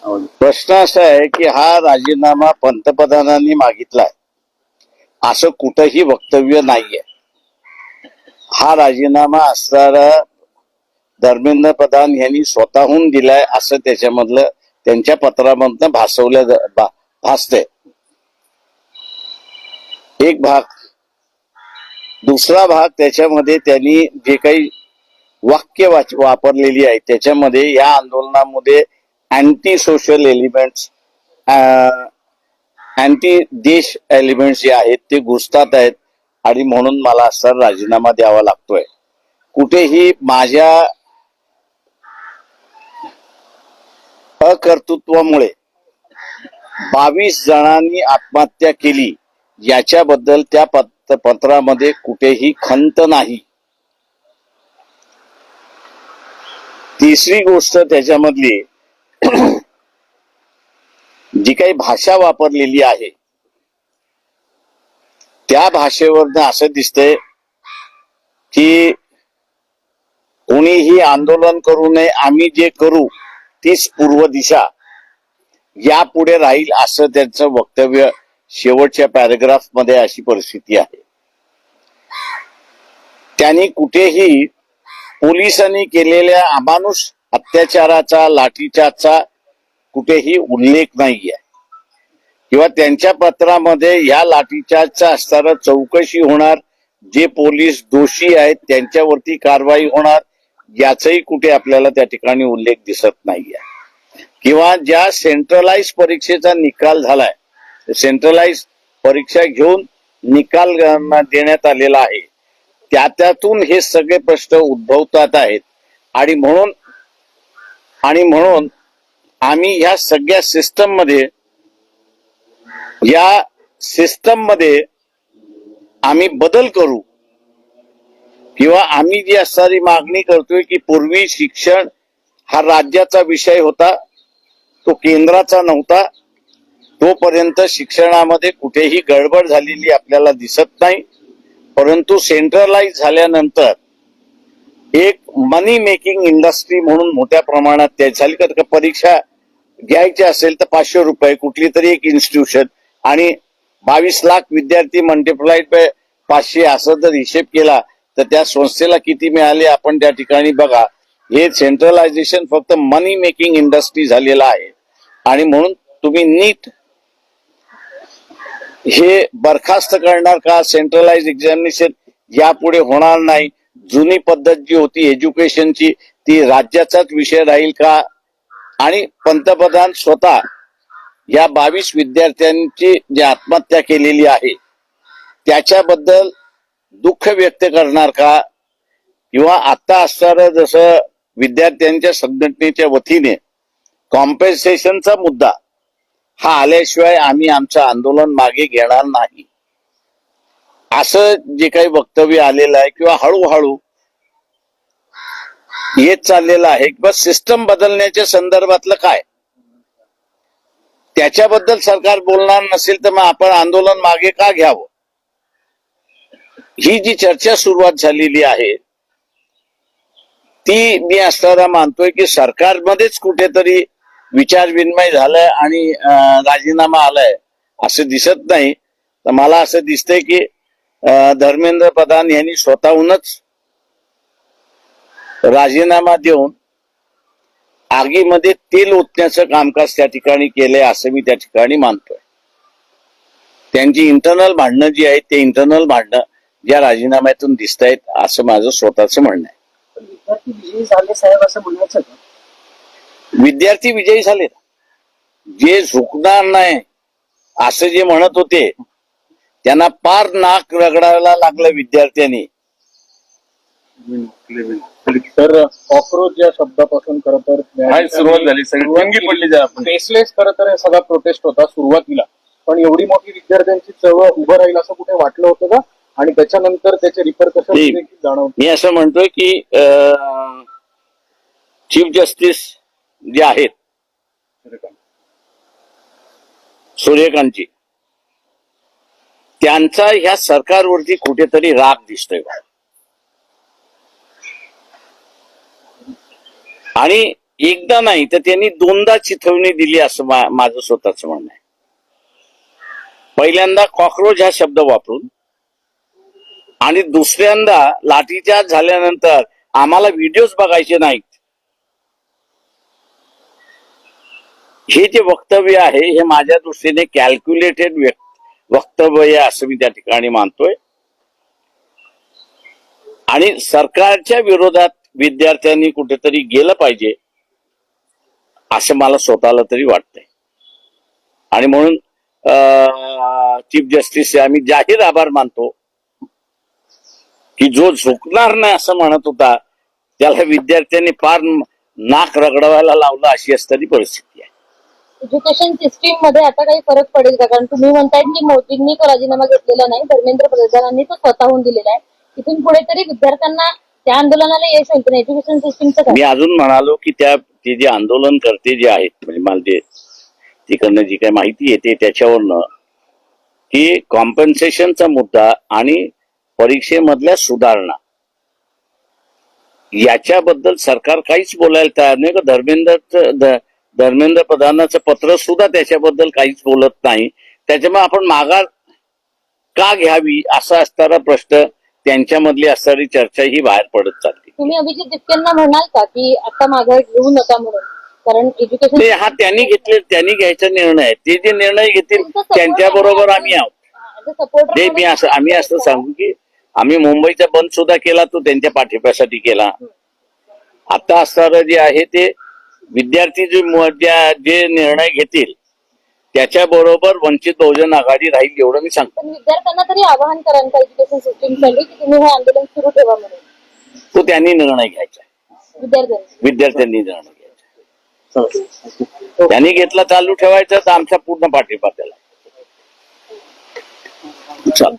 प्रश्न असा आहे की हा राजीनामा पंतप्रधानांनी मागितलाय असं कुठंही वक्तव्य नाहीये. हा राजीनामा असणारा धर्मेंद्र प्रधान यांनी स्वतःहून दिलाय असं त्याच्यामधलं त्यांच्या पत्रामधनं भासतंय. एक भाग. दुसरा भाग, त्याच्यामध्ये त्यांनी जे काही वाक्य वापरलेली आहे त्याच्यामध्ये या आंदोलनामध्ये अँटी सोशल एलिमेंट्स, अँटी देश एलिमेंट्स जे आहेत ते घुसतात आहेत आणि म्हणून मला असा राजीनामा द्यावा लागतोय. कुठेही माझ्या अकर्तृत्वामुळे 22 जणांनी आत्महत्या केली याच्याबद्दल त्या पत्रामध्ये कुठेही खंत नाही. तिसरी गोष्ट त्याच्यामधली जी काही भाषा वापरलेली आहे त्या भाषेवरनं असं दिसतंय की कोणीही आंदोलन करू नये, आम्ही जे करू तीच पूर्व दिशा यापुढे राहील असं त्यांचं वक्तव्य शेवटच्या पॅराग्राफ मध्ये अशी परिस्थिती आहे. त्यांनी कुठेही पोलिसांनी केलेल्या अमानुष अत्याचाराचा, लाठीचार्जचा कुठेही उल्लेख नाहीये किंवा त्यांच्या पत्रामध्ये या लाठीचार्जचा असताना चौकशी होणार, जे पोलीस दोषी आहेत त्यांच्यावरती कारवाई होणार याचाही कुठे आपल्याला त्या ठिकाणी उल्लेख दिसत नाहीये. किंवा ज्या सेंट्रलाइज परीक्षेचा निकाल झालाय, सेंट्रलाइज परीक्षा घेऊन निकाल देण्यात आलेला आहे, त्यातून हे सगळे प्रश्न उद्भवतात आहेत आणि म्हणून आम्ही ह्या सगळ्या सिस्टम मध्ये आम्ही बदल करू किंवा आम्ही जी असणारी मागणी करतोय की पूर्वी शिक्षण हा राज्याचा विषय होता, तो केंद्राचा नव्हता. तोपर्यंत शिक्षणामध्ये कुठेही गडबड झालेली आपल्याला दिसत नाही. परंतु सेंट्रलाइज झाल्यानंतर एक मनी मेकिंग इंडस्ट्री म्हणून मोठ्या प्रमाणात त्या झाली. का परीक्षा घ्यायची असेल तर 500 रुपये कुठली तरी एक इन्स्टिट्यूशन आणि 22 लाख विद्यार्थी मल्टिप्लाइड बाय 500 असं जर हिशेब केला तर त्या संस्थेला किती मिळाले आपण त्या ठिकाणी बघा. हे सेंट्रलायझेशन फक्त मनी मेकिंग इंडस्ट्री झालेला आहे आणि म्हणून तुम्ही नीट हे बरखास्त करणार का? सेंट्रलाइज एक्झामिनेशन यापुढे होणार नाही. जुनी पद्धत जी होती एज्युकेशनची ती राज्याचाच विषय राहील का? आणि पंतप्रधान स्वतः या 22 विद्यार्थ्यांची जी आत्महत्या केलेली आहे त्याच्याबद्दल दुःख व्यक्त करणार का? किंवा आता असणारं जसं विद्यार्थ्यांच्या संघटनेच्या वतीने कॉम्पेन्सेशनचा मुद्दा हा आल्याशिवाय आम्ही आमचं आंदोलन मागे घेणार नाही असं जे काही वक्तव्य आलेलं आहे किंवा हळूहळू येत चाललेलं आहे किंवा सिस्टम बदलण्याच्या संदर्भातलं काय त्याच्याबद्दल सरकार बोलणार नसेल तर मग आपण आंदोलन मागे का घ्यावं? ही जी चर्चा सुरुवात झालेली आहे ती मी असताना मानतोय की सरकारमध्येच कुठेतरी विचार विनिमय झालाय आणि राजीनामा आलाय असं दिसत नाही. तर मला असं दिसतंय की धर्मेंद्र प्रधान यांनी स्वतःहूनच राजीनामा देऊन आगीमध्ये तेल ओतण्याचं कामकाज त्या ठिकाणी केलंय असं मी त्या ठिकाणी मानतोय. त्यांची इंटरनल भांडणं जी आहेत ते इंटरनल भांडणं या राजीनाम्यातून दिसत आहेत असं माझं स्वतःचं म्हणणं आहे. विद्यार्थी विजयी झाले साहेब असं म्हणायचं का? विद्यार्थी विजयी झाले, जे झुकणार नाही असं जे म्हणत होते त्यांना पार नाक रगडायला लागलं विद्यार्थ्यांनी. तर कॉक्रोच या शब्दापासून खरं तर सुरुवात झाली, सगळी पडली फेसलेस खरं तर सगळा प्रोटेस्ट होता सुरुवातीला, पण एवढी मोठी विद्यार्थ्यांची चळवळ उभं राहील असं कुठे वाटलं होतं का? आणि त्याच्यानंतर त्याचे रिपरकशन जाणवते. मी असं म्हणतोय की चीफ जस्टिस जे आहेत सूर्यकांतजी, त्यांचा ह्या सरकारवरती कुठेतरी राग दिसतोय आणि एकदा नाही तर त्यांनी दोनदा चिथवणी दिली असं माझं स्वतःच म्हणणं आहे. पहिल्यांदा कॉक्रोच हा शब्द वापरून आणि दुसऱ्यांदा लाठीचार्ज झाल्यानंतर आम्हाला व्हिडिओज बघायचे नाहीत. हे जे वक्तव्य आहे हे माझ्या दृष्टीने कॅल्क्युलेटेड वक्तव्य आहे असं मी त्या ठिकाणी मानतोय. आणि सरकारच्या विरोधात विद्यार्थ्यांनी कुठेतरी गेलं पाहिजे असं मला स्वतःला तरी वाटतंय. आणि म्हणून चीफ जस्टिसचे आम्ही जाहीर आभार मानतो की जो झुकणार नाही असं म्हणत होता त्याला विद्यार्थ्यांनी फार नाक रगडवायला लावलं अशी असणारी परिस्थिती आहे. एज्युकेशन सिस्टीम मध्ये आता काही फरक पडेल का? कारण तुम्ही म्हणताय की मोदींनी तो राजीनामा घेतलेला नाही, धर्मेंद्र प्रधानांनी तो स्वतःहून दिलेला आहे. इथून पुढे तरी विद्यार्थ्यांना त्या आंदोलनाला यश होईल. एज्युकेशन सिस्टीमचं काय? मी अजून म्हणालो की ते जे आंदोलन करते जे आहेत म्हणजे मला जे तिकडनं जी काही माहिती येते त्याच्यावरनं की कॉम्पन्सेशनचा मुद्दा आणि परीक्षेमधल्या सुधारणा याच्याबद्दल सरकार काहीच बोलायला तयार नाही. का धर्मेंद्र प्रधानाचं पत्र सुद्धा त्याच्याबद्दल काहीच बोलत नाही. त्याच्यामुळे आपण माघार का घ्यावी असा असणारा प्रश्न त्यांच्यामधली असणारी चर्चा ही बाहेर पडत चालली. तुम्ही अभिजित जितकेंना म्हणाल का की आता माघार घेऊ नका म्हणून? कारण एज्युकेशन हा त्यांनी घ्यायचा निर्णय आहे. ते जे निर्णय घेतील त्यांच्या बरोबर आम्ही आहोत. सपोर्ट आम्ही असं सांगू की आम्ही मुंबईचा बंद सुद्धा केला तो त्यांच्या पाठिंब्यासाठी केला. आता असणारं जे आहे ते विद्यार्थी जे निर्णय घेतील त्याच्याबरोबर वंचित बहुजन आघाडी राहील एवढं मी सांगतो. पण विद्यार्थ्यांना तरी आवाहन कराल का एज्युकेशन सिस्टीमसाठी की तुम्ही हे आंदोलन सुरू ठेवा म्हणून? तो त्यांनी निर्णय घ्यायचा. विद्यार्थ्यांनी निर्णय घ्यायचा. त्यांनी घेतला चालू ठेवायचा तर आमचा पूर्ण पाठिंबा त्याला. चल.